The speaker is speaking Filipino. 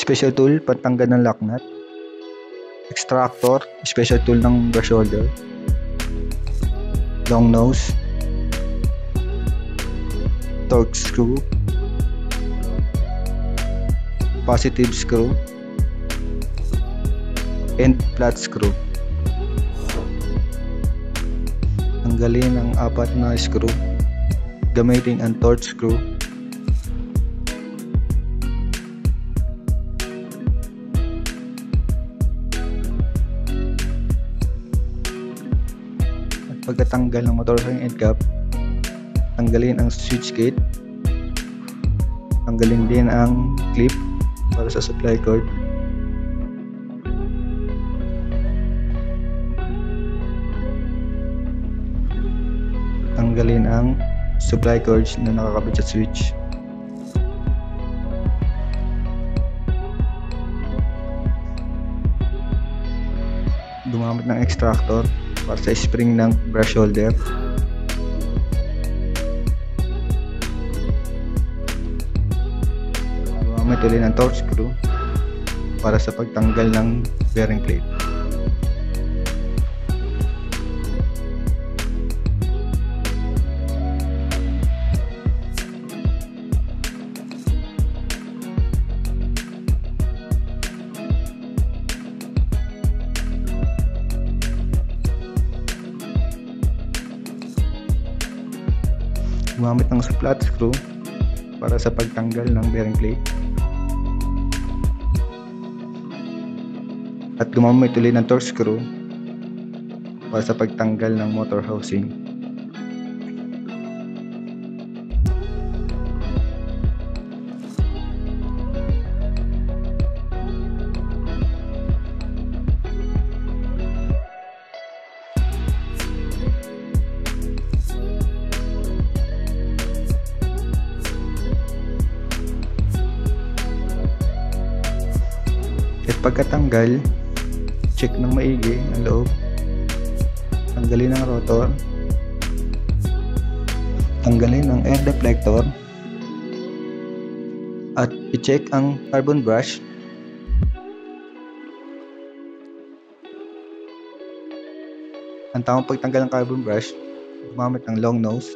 special tool, pantanggal ng lock nut. Extractor, special tool ng brush holder. Long nose. Torque screw. Positive screw. And flat screw. Tanggalin ang 4 na screw gamitin ang torque screw. At pagkatanggal ng motor housing end cap, tanggalin ang switch gate, tanggalin din ang clip para sa supply cord. Tanggalin ang supply cords na nakakabit sa switch. Gumamit ng extractor para sa spring ng brush holder. Gumamit ulit ng torque screw para sa pagtanggal ng bearing plate. Gumamit ng flat screw para sa pagtanggal ng bearing plate. At gumamit ulit ng torque screw para sa pagtanggal ng motor housing. At pagkatanggal, check ng maigi ang loob. Tanggalin ang rotor. Tanggalin ang air deflector. At i-check ang carbon brush. Ang tamang pagtanggal ng carbon brush, gumamit ng long nose.